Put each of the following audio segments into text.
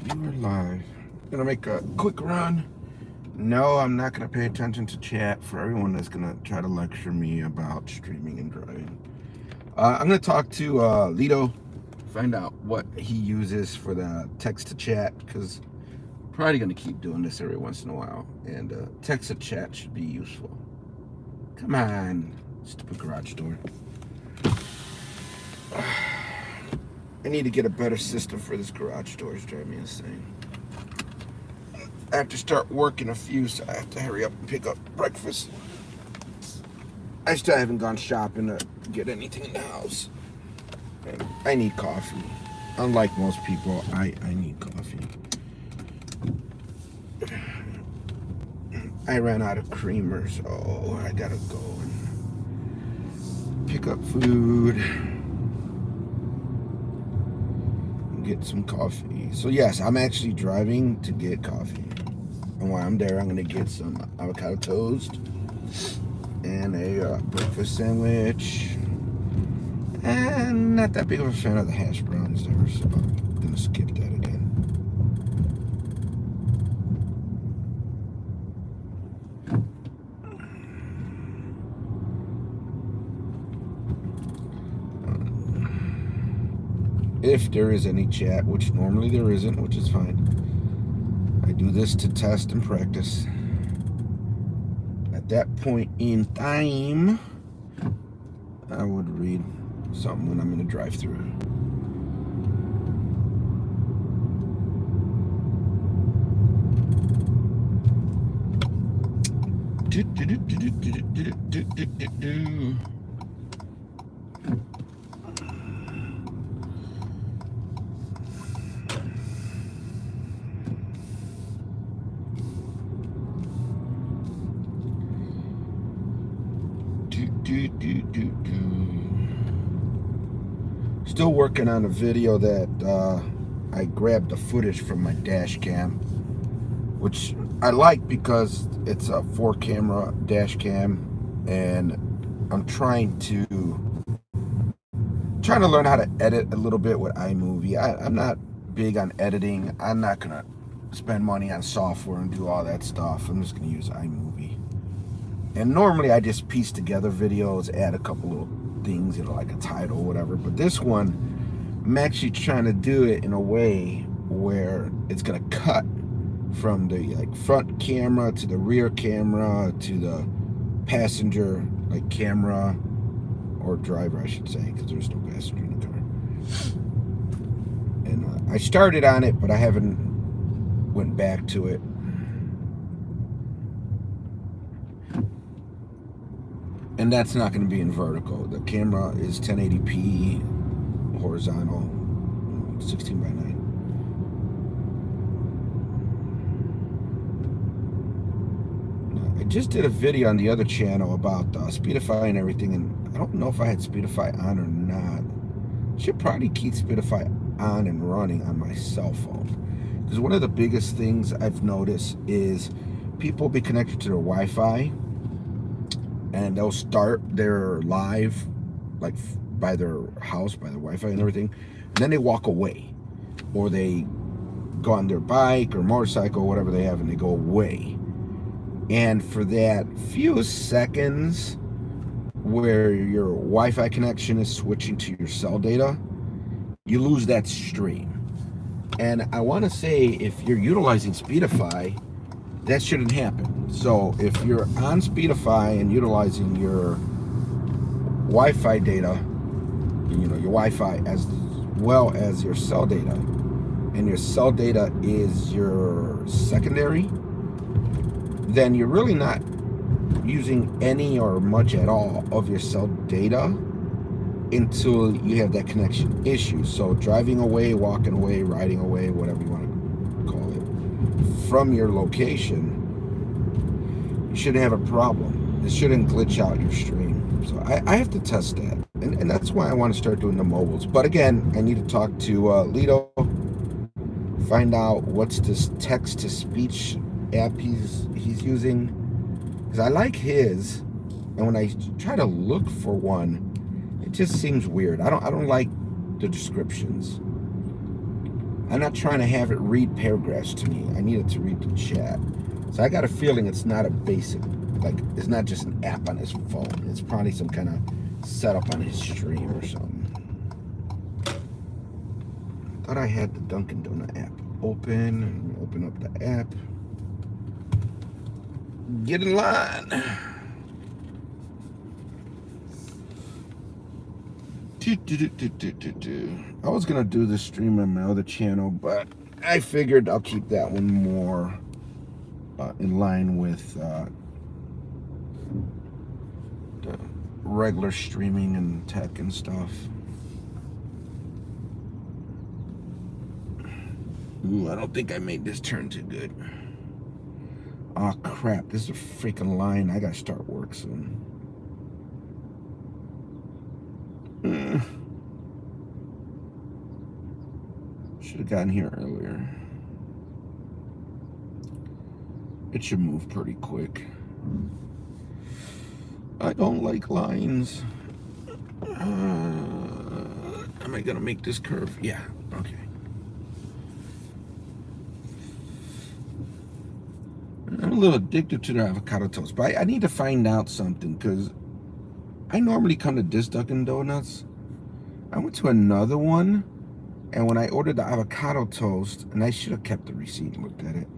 You are live. Gonna make a quick run. No, I'm not gonna pay attention to chat for everyone that's gonna try to lecture me about streaming and driving. I'm gonna talk to Lito, find out what he uses for the text to chat, because probably gonna keep doing this every once in a while. And text to chat should be useful. Come on, stupid garage door. I need to get a better system for this garage door. It's driving me insane. I have to start work in a few, so I have to hurry up and pick up breakfast. I still haven't gone shopping to get anything in the house. And I need coffee. Unlike most people, I need coffee. I ran out of creamer, so I gotta go and pick up food. Get some coffee. So yes, I'm actually driving to get coffee. And while I'm there, I'm gonna get some avocado toast and a breakfast sandwich. And not that big of a fan of the hash browns there, so I'm gonna skip that again. If there is any chat, which normally there isn't, which is fine. I do this to test and practice. At that point in time, I would read something when I'm in a drive-through. Still working on a video that I grabbed the footage from my dash cam, which I like because it's a 4-camera dash cam, and I'm trying to learn how to edit a little bit with iMovie. I'm not big on editing. I'm not gonna spend money on software and do all that stuff. I'm just gonna use iMovie. And normally I just piece together videos, add a couple little things, like a title or whatever. But this one, I'm actually trying to do it in a way where it's gonna cut from the front camera to the rear camera to the passenger camera, or driver I should say, because there's no passenger in the car. And I started on it, but I haven't went back to it. And that's not going to be in vertical. The camera is 1080p horizontal, 16 by 9. I just did a video on the other channel about Speedify and everything, and I don't know if I had Speedify on or not. Should probably keep Speedify on and running on my cell phone, because one of the biggest things I've noticed is people be connected to their Wi-Fi, and they'll start their live by their house, by their Wi-Fi and everything, and then they walk away, or they go on their bike or motorcycle or whatever they have, and they go away. And for that few seconds where your Wi-Fi connection is switching to your cell data, you lose that stream. And I want to say, if you're utilizing Speedify, that shouldn't happen. So if you're on Speedify and utilizing your Wi-Fi data, your Wi-Fi as well as your cell data, and your cell data is your secondary, then you're really not using any or much at all of your cell data until you have that connection issue. So driving away, walking away, riding away, whatever you want to call it, from your location, you shouldn't have a problem. It shouldn't glitch out your stream. So I have to test that, and that's why I want to start doing the mobiles. But again, I need to talk to Lito, find out what's this text-to-speech app he's using, because I like his, and when I try to look for one, it just seems weird. I don't like the descriptions. I'm not trying to have it read paragraphs to me. I need it to read the chat. So I got a feeling it's not a basic, like, it's not just an app on his phone. It's probably some kind of setup on his stream or something. I thought I had the Dunkin' Donut app open. Open up the app. Get in line. I was gonna do this stream on my other channel, but I figured I'll keep that one more in line with the regular streaming and tech and stuff. Ooh, I don't think I made this turn too good. Oh crap, this is a freaking line. I gotta start work soon. Should have gotten here earlier. It should move pretty quick. I don't like lines. Am I gonna make this curve? Yeah, okay. I'm a little addicted to the avocado toast, but I need to find out something, because I normally come to this Dunkin' Donuts. I went to another one, and when I ordered the avocado toast, and I should have kept the receipt and looked at it,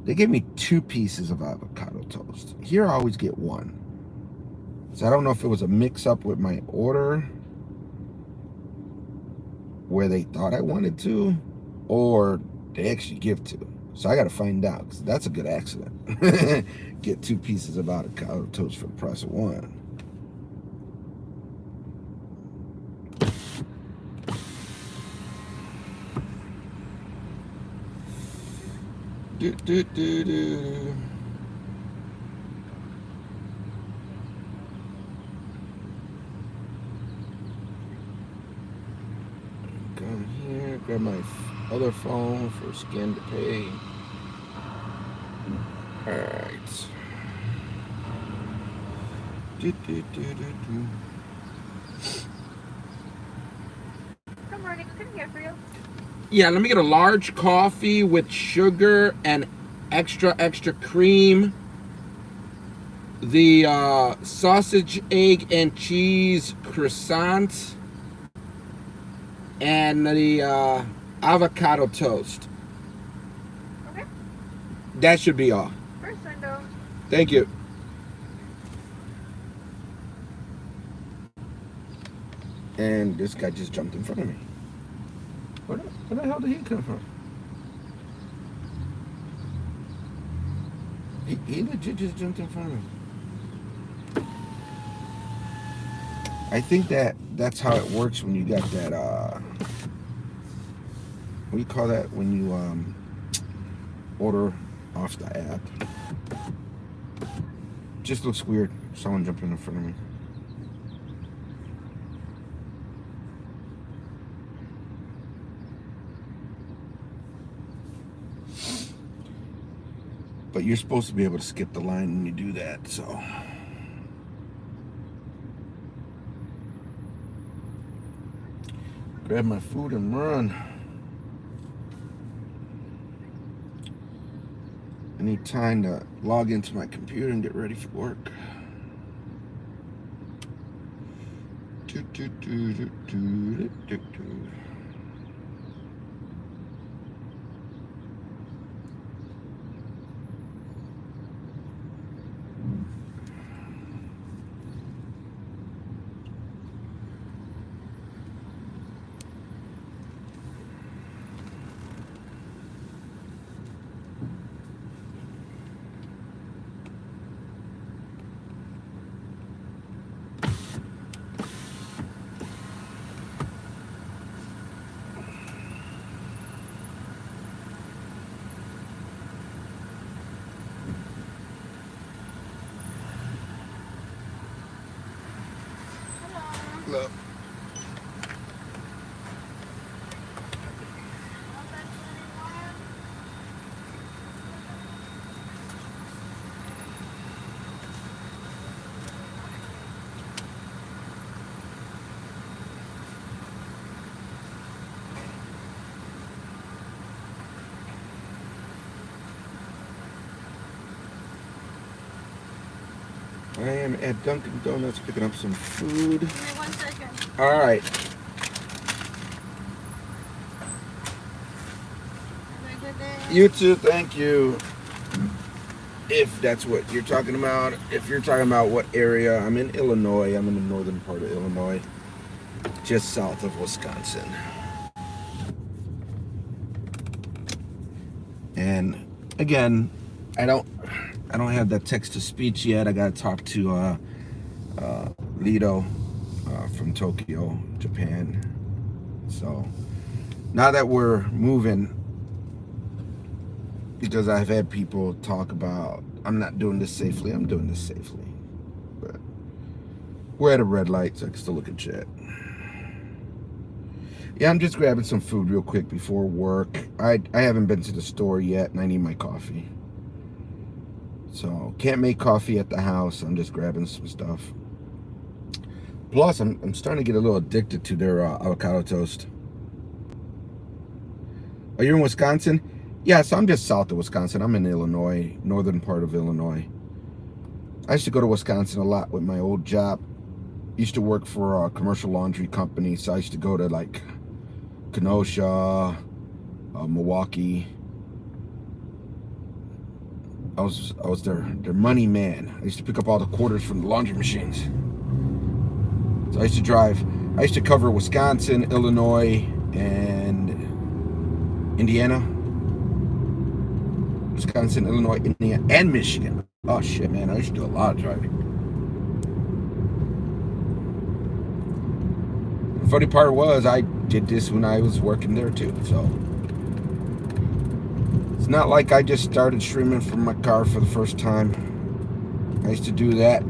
they gave me 2 pieces of avocado toast. Here I always get 1. So I don't know if it was a mix-up with my order, where they thought I wanted 2, or they actually give 2. So I got to find out, because that's a good accident. Get 2 pieces of avocado toast for the price of 1. Do, do, do, do. Come here, grab my other phone for scan to pay. Alright. Do, do, do, do, do. Good morning, what can I get for you? Yeah, let me get a large coffee with sugar and extra cream. The sausage, egg, and cheese croissant. And the avocado toast. Okay. That should be all. First window. Thank you. And this guy just jumped in front of me. Where the hell did he come from? He legit just jumped in front of me. I think that's how it works when you got that, what do you call that when you order off the app? Just looks weird, someone jumping in front of me. But you're supposed to be able to skip the line when you do that, so. Grab my food and run. I need time to log into my computer and get ready for work. Do, do, do, do, do, do, do. I am at Dunkin' Donuts picking up some food. Give me 1 second. All right. Have a good day. You too. Thank you. If that's what you're talking about. If you're talking about what area, I'm in Illinois. I'm in the northern part of Illinois, just south of Wisconsin. And again, I don't have that text to speech yet. I got to talk to Lido from Tokyo, Japan. So now that we're moving, because I've had people talk about, I'm not doing this safely, I'm doing this safely. But we're at a red light, so I can still look at chat. Yeah, I'm just grabbing some food real quick before work. I haven't been to the store yet, and I need my coffee. So, can't make coffee at the house. I'm just grabbing some stuff. Plus, I'm starting to get a little addicted to their avocado toast. Are you in Wisconsin? Yeah, so I'm just south of Wisconsin. I'm in Illinois, northern part of Illinois. I used to go to Wisconsin a lot with my old job. Used to work for a commercial laundry company, so I used to go to like Kenosha, Milwaukee. I was their money man. I used to pick up all the quarters from the laundry machines. So I used to cover Wisconsin, Illinois, and Indiana. Wisconsin, Illinois, Indiana, and Michigan. Oh shit, man, I used to do a lot of driving. The funny part was I did this when I was working there too, so it's not like I just started streaming from my car for the first time. I used to do that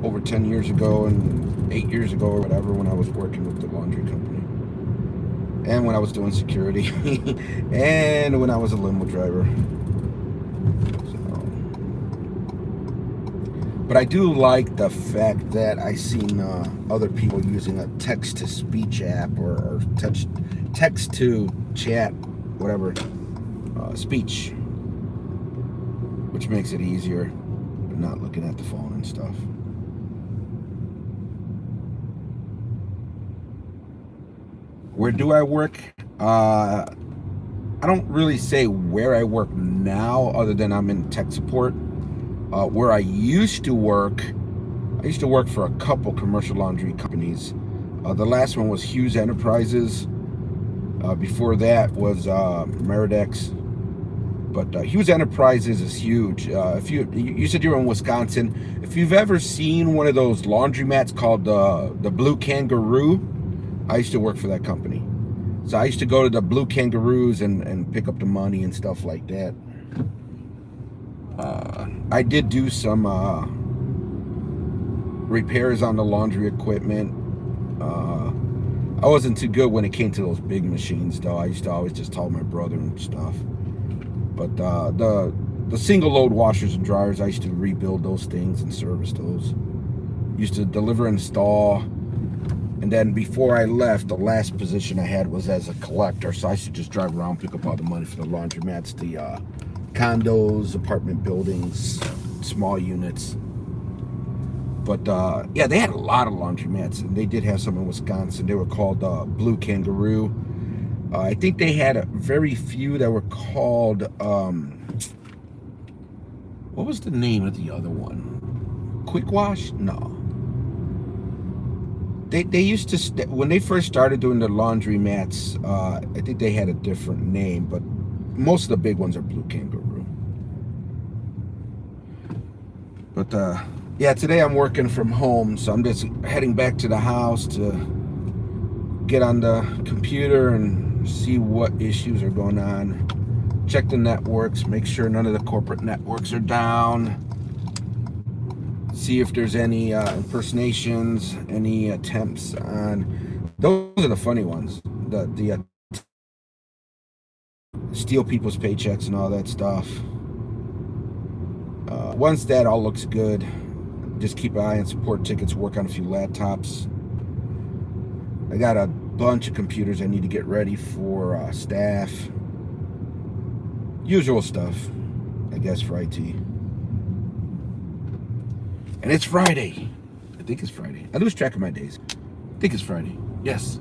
over 10 years ago and 8 years ago or whatever when I was working with the laundry company. And when I was doing security. And when I was a limo driver. But I do like the fact that I seen other people using a text-to-speech app or text-to-chat, whatever, speech, which makes it easier, not looking at the phone and stuff. Where do I work? I don't really say where I work now, other than I'm in tech support. Where I used to work for a couple commercial laundry companies. The last one was Hughes Enterprises. Before that was Meridex. But Hughes Enterprises is huge. If you said you were in Wisconsin, if you've ever seen one of those laundromats called the Blue Kangaroo, I used to work for that company. So I used to go to the Blue Kangaroos and pick up the money and stuff like that. I did do some repairs on the laundry equipment. I wasn't too good when it came to those big machines, though. I used to always just tell my brother and stuff. But the single load washers and dryers, I used to rebuild those things and service those. Used to deliver and install. And then before I left, the last position I had was as a collector. So I used to just drive around, pick up all the money for the laundromats, the condos, apartment buildings, small units. But yeah, they had a lot of laundromats, and they did have some in Wisconsin. They were called Blue Kangaroo. I think they had very few that were called, what was the name of the other one? Quick Wash? No. They used to, when they first started doing the laundromats, I think they had a different name, but most of the big ones are Blue Kangaroo. But yeah, today I'm working from home, so I'm just heading back to the house to get on the computer and see what issues are going on. Check the networks, make sure none of the corporate networks are down. See if there's any impersonations, any attempts on. Those are the funny ones. The steal people's paychecks and all that stuff. Once that all looks good, just keep an eye on support tickets, work on a few laptops. I got a bunch of computers I need to get ready for staff. Usual stuff, I guess, for IT. And it's Friday. I think it's Friday. I lose track of my days. I think it's Friday. Yes.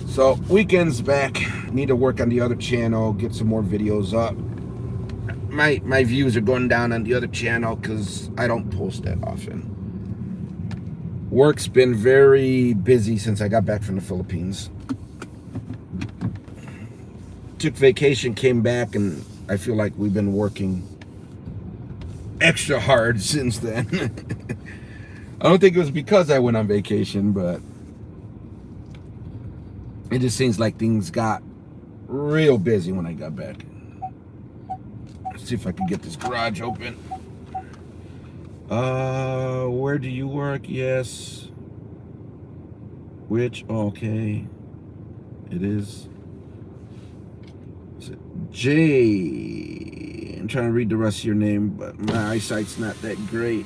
So weekend's back. Need to work on the other channel, get some more videos up. My views are going down on the other channel because I don't post that often. Work's been very busy since I got back from the Philippines. Took vacation, came back, and I feel like we've been working extra hard since then. I don't think it was because I went on vacation, but it just seems like things got real busy when I got back. Let's see if I can get this garage open. Where do you work? Yes. Which? Okay. It is. Jay. I'm trying to read the rest of your name, but my eyesight's not that great.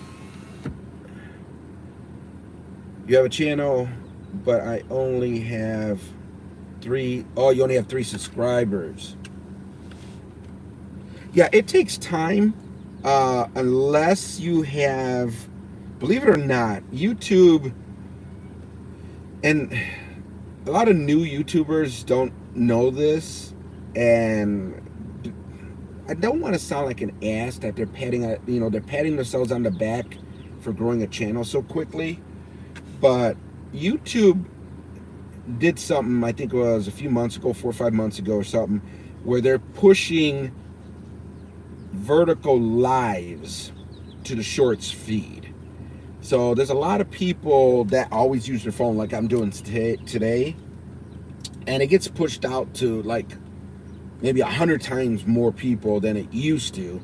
You have a channel, but I only have 3. Oh, you only have 3 subscribers. Yeah, it takes time. Unless you have, believe it or not, YouTube, and a lot of new YouTubers don't know this, and I don't want to sound like an ass that they're patting themselves on the back for growing a channel so quickly, but YouTube did something, I think it was a few months ago, 4 or 5 months ago or something, where they're pushing vertical lives to the shorts feed. So there's a lot of people that always use their phone like I'm doing today, and it gets pushed out to like maybe 100 times more people than it used to.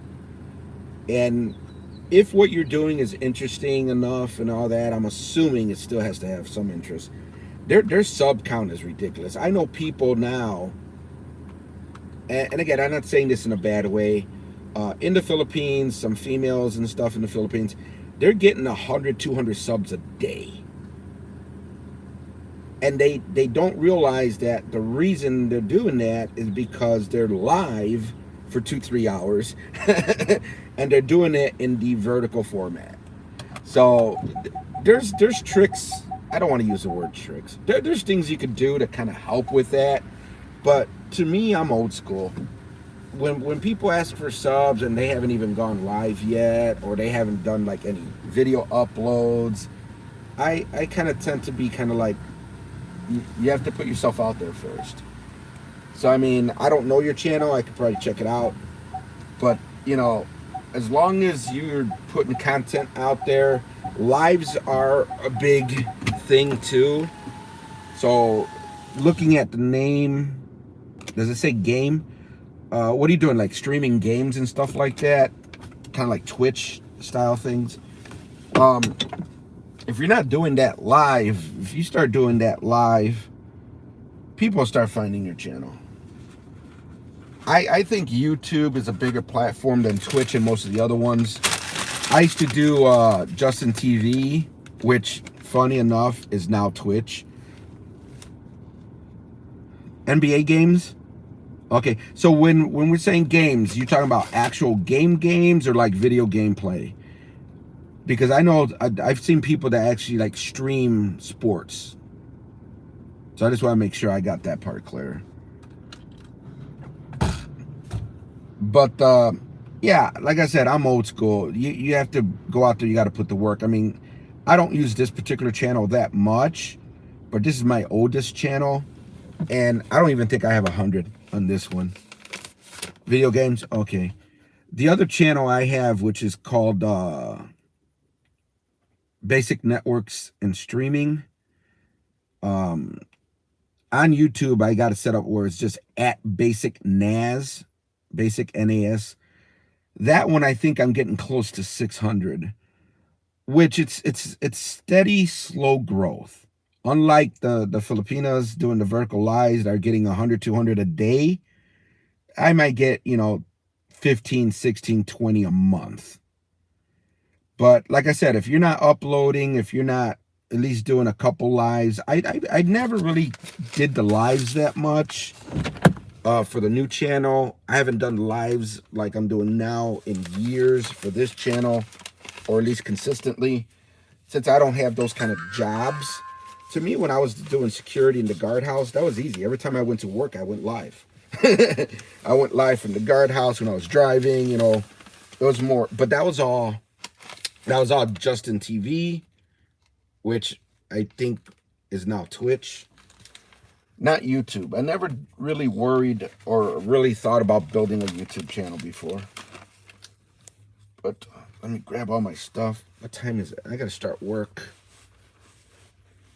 And if what you're doing is interesting enough and all that, I'm assuming it still has to have some interest. Their sub count is ridiculous. I know people now, and again, I'm not saying this in a bad way, in the Philippines, some females and stuff in the Philippines, they're getting 100, 200 subs a day. And they don't realize that the reason they're doing that is because they're live for 2-3 hours and they're doing it in the vertical format. So there's tricks. I don't want to use the word tricks. There's things you could do to kind of help with that. But to me, I'm old school. When people ask for subs and they haven't even gone live yet, or they haven't done like any video uploads, I kind of tend to be kind of like, you have to put yourself out there first. So I mean, I don't know your channel, I could probably check it out, but you know, as long as you're putting content out there, lives are a big thing too. So looking at the name, does it say game? What are you doing, like streaming games and stuff like that? Kind of like Twitch style things. If you're not doing that live, if you start doing that live, people start finding your channel. I think YouTube is a bigger platform than Twitch and most of the other ones. I used to do Justin TV, which, funny enough, is now Twitch. NBA games? Okay, so when we're saying games, you talking about actual games or like video gameplay? Because I know I've seen people that actually like stream sports. So I just want to make sure I got that part clear. But yeah, like I said, I'm old school. You have to go out there, you got to put the work. I mean, I don't use this particular channel that much, but this is my oldest channel, and I don't even think I have 100 on this one. Video games, okay. The other channel I have, which is called Basic Networks and Streaming. On YouTube, I got it set up where it's just at Basic NAS, Basic NAS. That one, I think I'm getting close to 600, which it's steady, slow growth. Unlike the Filipinas doing the vertical lives that are getting 100, 200 a day, I might get, 15, 16, 20 a month. But like I said, if you're not uploading, if you're not at least doing a couple lives, I never really did the lives that much for the new channel. I haven't done lives like I'm doing now in years for this channel. or at least consistently, since I don't have those kind of jobs. To me, when I was doing security in the guardhouse, that was easy. Every time I went to work, I went live. I went live from the guardhouse when I was driving. It was more, but that was all. That was all Justin TV, which I think is now Twitch, not YouTube. I never really worried or really thought about building a YouTube channel before. But let me grab all my stuff. What time is it? I gotta start work.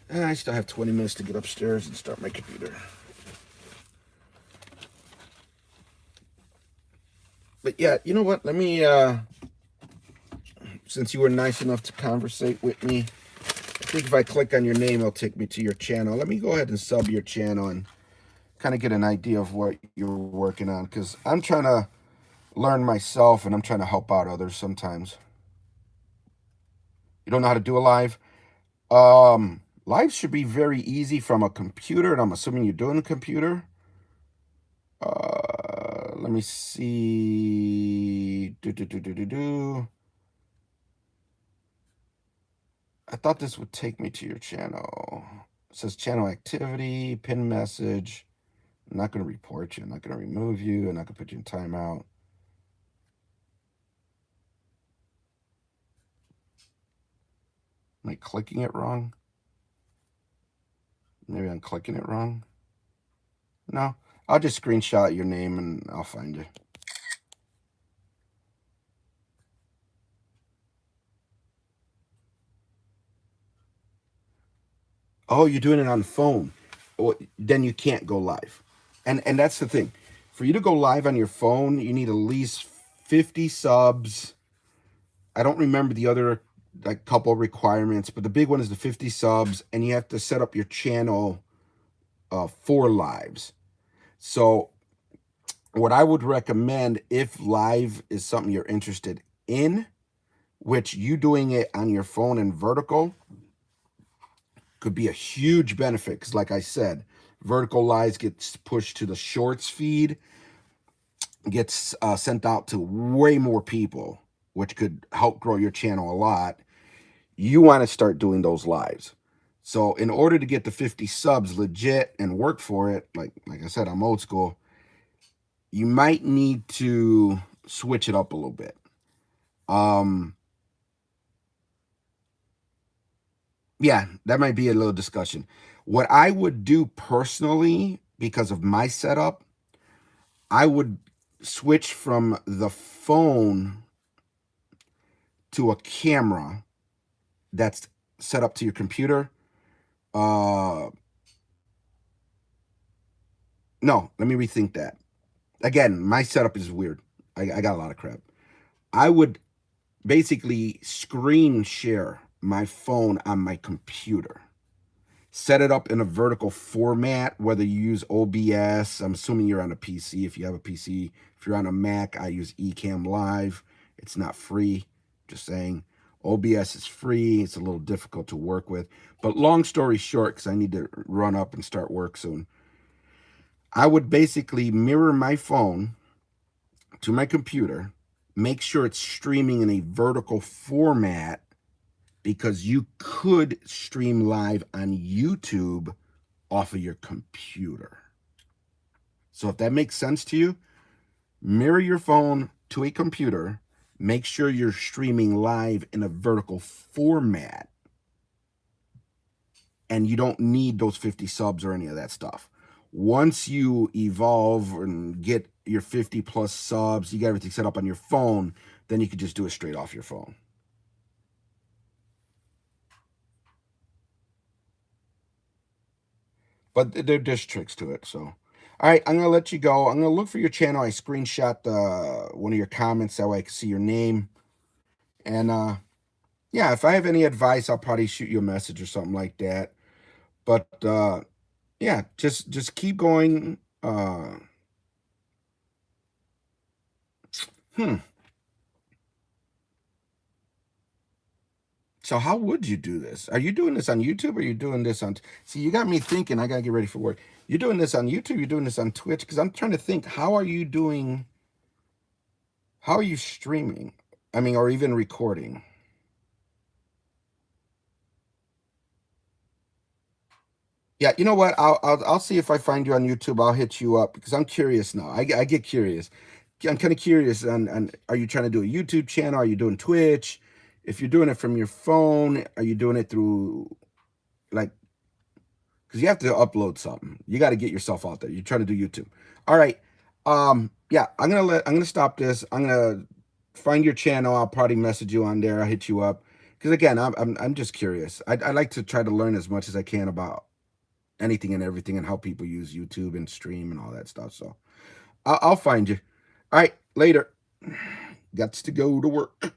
I still have 20 minutes to get upstairs and start my computer. But yeah, you know what? Let me, since you were nice enough to conversate with me, I think if I click on your name, it'll take me to your channel. Let me go ahead and sub your channel and kind of get an idea of what you're working on, because I'm trying to learn myself and I'm trying to help out others sometimes. You don't know how to do a live? Live should be very easy from a computer, and I'm assuming you're doing a computer. Let me see. I thought this would take me to your channel. It says channel activity, pin message. I'm not going to report you. I'm not going to remove you. I'm not going to put you in timeout. Am I clicking it wrong? Maybe I'm clicking it wrong. No, I'll just screenshot your name and I'll find you. Oh, you're doing it on the phone. Well, then you can't go live. And that's the thing. For you to go live on your phone, you need at least 50 subs. I don't remember the other like couple requirements, but the big one is the 50 subs, and you have to set up your channel for lives. So what I would recommend, if live is something you're interested in, which you doing it on your phone in vertical could be a huge benefit, because like I said, vertical lives gets pushed to the shorts feed, gets sent out to way more people, which could help grow your channel a lot. You want to start doing those lives. So in order to get the 50 subs legit and work for it, like I said, I'm old school, you might need to switch it up a little bit. Yeah, that might be a little discussion. What I would do personally, because of my setup, I would switch from the phone to a camera that's set up to your computer. No, let me rethink that. Again, my setup is weird. I got a lot of crap. I would basically screen share my phone on my computer. Set it up in a vertical format, whether you use OBS. I'm assuming you're on a PC. If you have a PC, if you're on a Mac, I use Ecamm Live. It's not free. Just saying. OBS is free. It's a little difficult to work with. But long story short, because I need to run up and start work soon, I would basically mirror my phone to my computer, make sure it's streaming in a vertical format, because you could stream live on YouTube off of your computer. So if that makes sense to you, mirror your phone to a computer, make sure you're streaming live in a vertical format, and you don't need those 50 subs or any of that stuff. Once you evolve and get your 50 plus subs, you got everything set up on your phone, then you could just do it straight off your phone. But there's tricks to it. So, all right, I'm gonna let you go. I'm gonna look for your channel. I screenshot one of your comments, that way I can see your name. And yeah, if I have any advice, I'll probably shoot you a message or something like that. But yeah, just keep going. Hmm. So how would you do this? Are you doing this on YouTube, or are you doing this on? See, you got me thinking. I gotta get ready for work. You're doing this on YouTube. You're doing this on Twitch, because I'm trying to think. How are you doing? How are you streaming? I mean, or even recording? Yeah, you know what? I'll see if I find you on YouTube. I'll hit you up because I'm curious now. I get curious. I'm kind of curious on are you trying to do a YouTube channel? Are you doing Twitch? If you're doing it from your phone, are you doing it through like because you have to upload something. You got to get yourself out there. You're trying to do YouTube. All right. Yeah, I'm gonna stop this. I'm gonna find your channel. I'll probably message you on there. I'll hit you up. Because again, I'm just curious. I like to try to learn as much as I can about anything and everything and how people use YouTube and stream and all that stuff. So I'll find you. All right, later. Got to go to work.